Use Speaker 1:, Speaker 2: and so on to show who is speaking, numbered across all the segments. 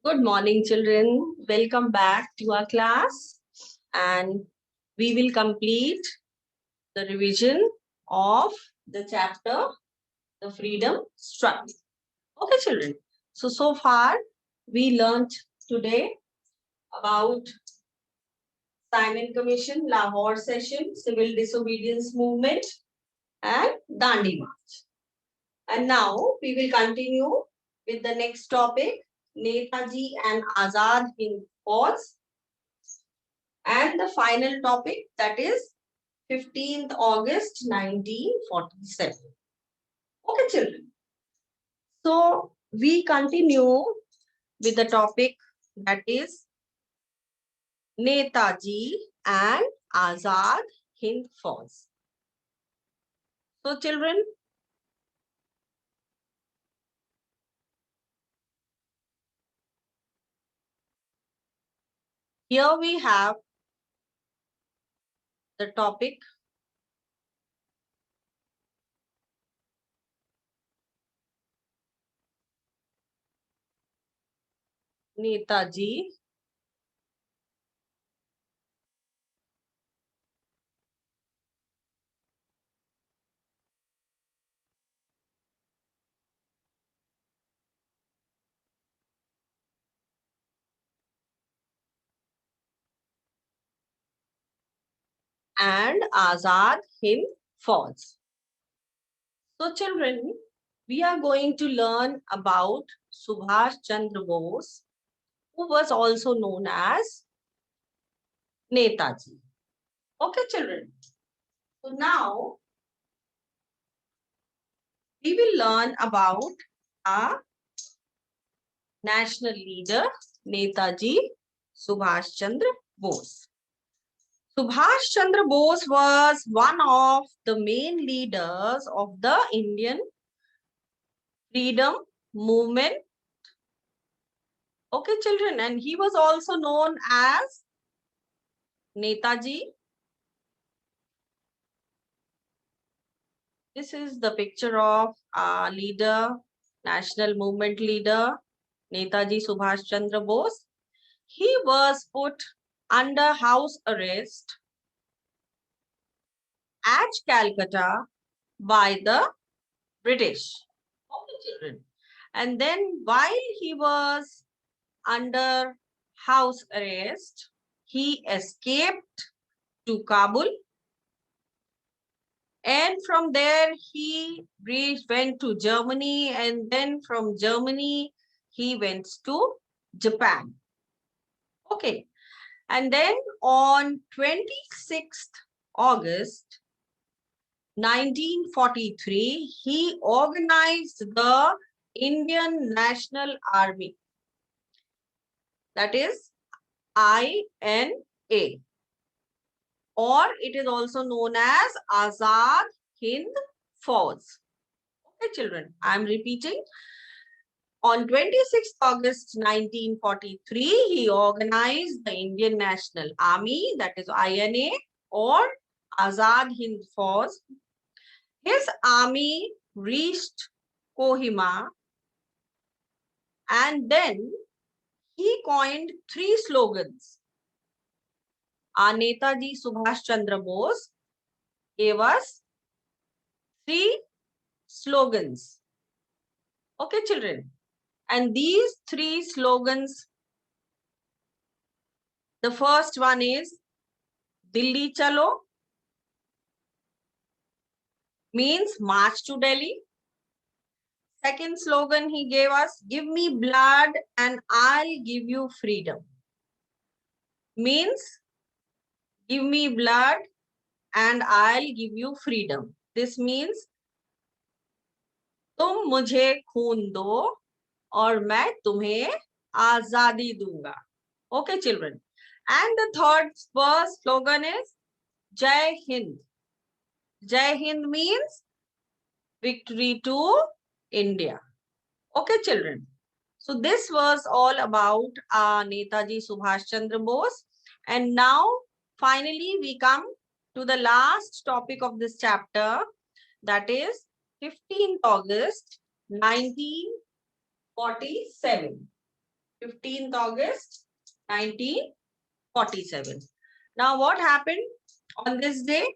Speaker 1: Good morning, children. Welcome back to our class. And we will complete the revision of the chapter, The Freedom Struggle. Okay, children. So far, we learned today about Simon Commission, Lahore Session, Civil Disobedience Movement, and Dandi March. And now we will continue with the next topic, Netaji and Azad Hind Fauj. And the final topic, that is 15th August 1947. Okay, children. So we continue with the topic, that is Netaji and Azad Hind Fauj. So children, here we have the topic Netaji and Azad Hind Fauj. So children, we are going to learn about Subhash Chandra Bose, who was also known as Netaji. Okay, children. So now we will learn about our national leader, Netaji Subhash Chandra Bose. Subhash Chandra Bose was one of the main leaders of the Indian freedom movement. Okay, children, and he was also known as Netaji. This is the picture of our leader, national movement leader, Netaji Subhash Chandra Bose. He was put under house arrest at Calcutta by the British. Okay, children. And then while he was under house arrest, he escaped to Kabul. And from there, he went to Germany. And then from Germany, he went to Japan. Okay. And then on 26th August 1943, he organized the Indian National Army, that is INA, or it is also known as Azad Hind Fauj. Okay, children, I am repeating. On 26th August 1943, he organized the Indian National Army, that is INA, or Azad Hind Fauj. His army reached Kohima, and then he coined three slogans. Our Netaji Subhash Chandra Bose gave us three slogans. Okay, children. And these three slogans, the first one is Dilli Chalo, means march to Delhi. Second slogan he gave us, give me blood and I'll give you freedom. Means give me blood and I'll give you freedom. This means तुम मुझे खून दो और मैं तुम्हें आजादी दूंगा. Okay, children. And the third verse slogan is Jai Hind. Jai Hind means victory to India. Okay, children. So this was all about Netaji Subhash Chandra Bose. And now, finally, we come to the last topic of this chapter, that is 15th August 1947. 15th August 1947. Now what happened on this day?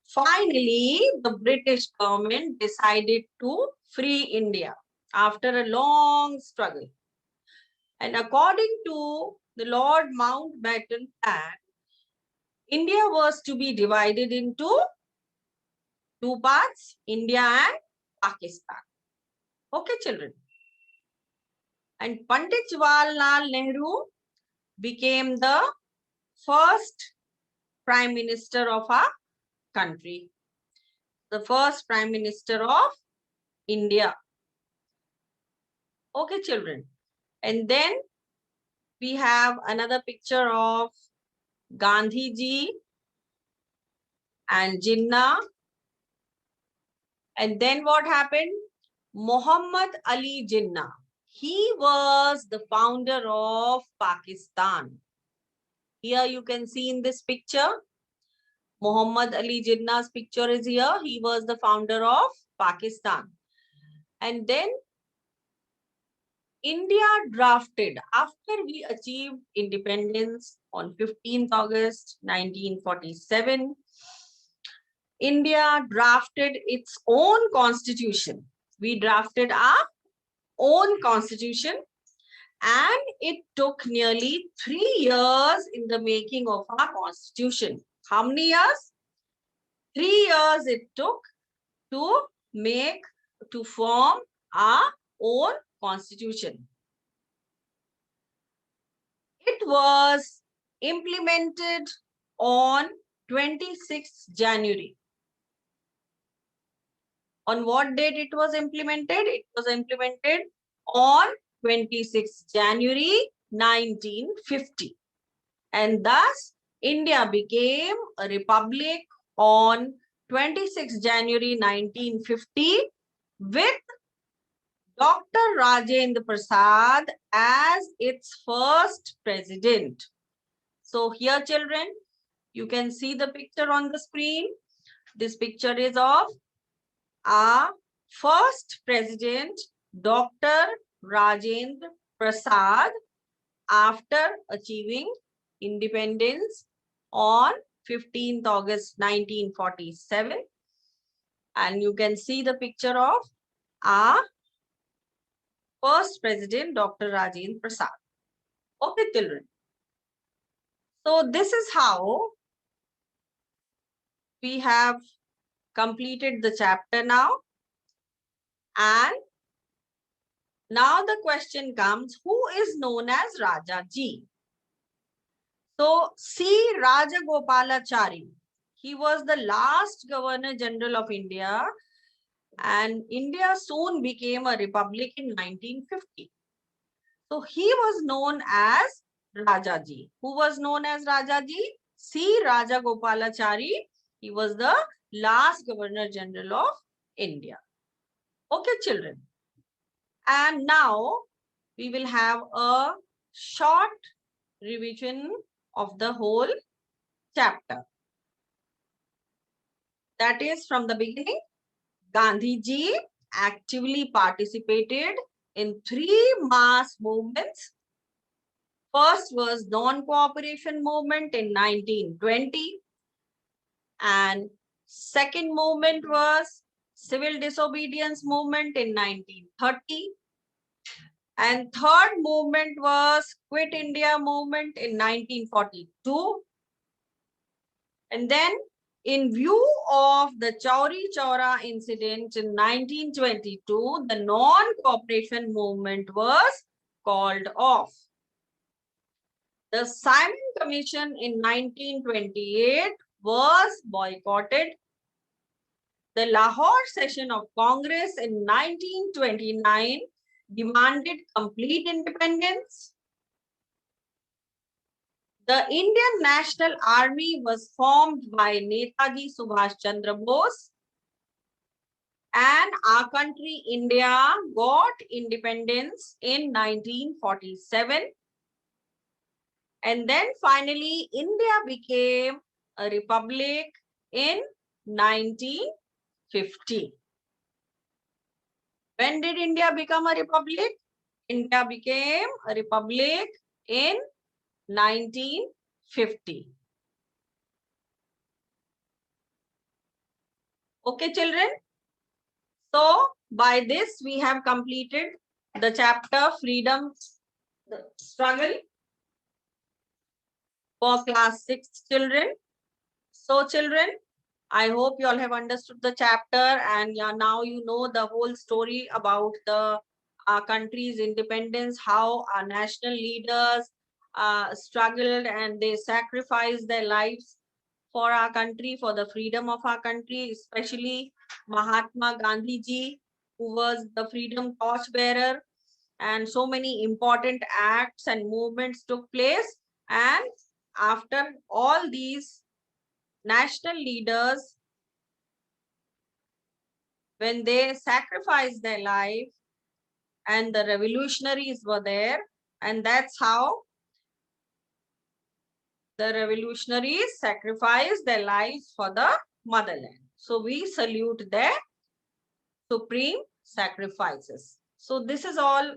Speaker 1: Finally, the British government decided to free India after a long struggle. And according to the Lord Mountbatten plan, India was to be divided into two parts, India and Pakistan. Okay, children. And Pandit Jawaharlal Nehru became the first Prime Minister of our country, the first Prime Minister of India. Okay, children. And then we have another picture of Gandhi ji and Jinnah. And then what happened? Muhammad Ali Jinnah. He was the founder of Pakistan. Here you can see in this picture, Muhammad Ali Jinnah's picture is here. He was the founder of Pakistan. And then India drafted, after we achieved independence on 15th August 1947, India drafted its own constitution. We drafted our own constitution, and it took nearly 3 years in the making of our constitution. How many years? 3 years it took to form our own constitution. It was implemented on 26th January. On what date it was implemented? It was implemented on 26th January 1950. And thus, India became a republic on 26th January 1950 with Dr. Rajendra Prasad as its first president. So here, children, you can see the picture on the screen. This picture is of our first president, Dr. Rajendra Prasad, after achieving independence on 15th August 1947. And you can see the picture of our first president, Dr. Rajendra Prasad. Okay, children. So this is how we have completed the chapter now. And now the question comes, who is known as Rajaji? So C. Rajagopalachari, he was the last Governor General of India, and India soon became a republic in 1950. So he was known as Rajaji. Who was known as Rajaji? C. Rajagopalachari. He was the last Governor General of India. Okay, children. And now we will have a short revision of the whole chapter. That is, from the beginning, Gandhi ji actively participated in 3 mass movements. First was non-cooperation movement in 1920. And second movement was civil disobedience movement in 1930. And third movement was Quit India movement in 1942. And then, in view of the Chauri Chaura incident in 1922, the non-cooperation movement was called off. The Simon Commission in 1928 was boycotted. The Lahore session of Congress in 1929 demanded complete independence. The Indian National Army was formed by Netaji Subhash Chandra Bose, and our country, India, got independence in 1947. And then finally, India became a republic in 1950. When did India become a republic? India became a republic in 1950. Okay, children. So by this we have completed the chapter Freedom Struggle for class 6 children. So children, I hope you all have understood the chapter, and now you know the whole story about the our country's independence, how our national leaders struggled and they sacrificed their lives for our country, for the freedom of our country, especially Mahatma Gandhi ji, who was the freedom torchbearer, and so many important acts and movements took place. And after all these national leaders, when they sacrificed their life, and the revolutionaries were there, and that's how the revolutionaries sacrificed their lives for the motherland. So we salute their supreme sacrifices. So this is all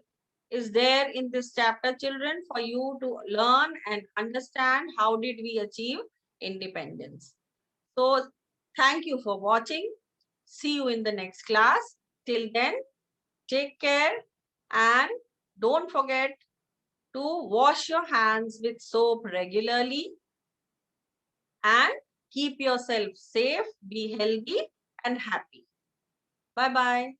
Speaker 1: is there in this chapter, children, for you to learn and understand how did we achieve independence. So thank you for watching. See you in the next class. Till then, take care and don't forget to wash your hands with soap regularly and keep yourself safe, be healthy and happy. Bye-bye.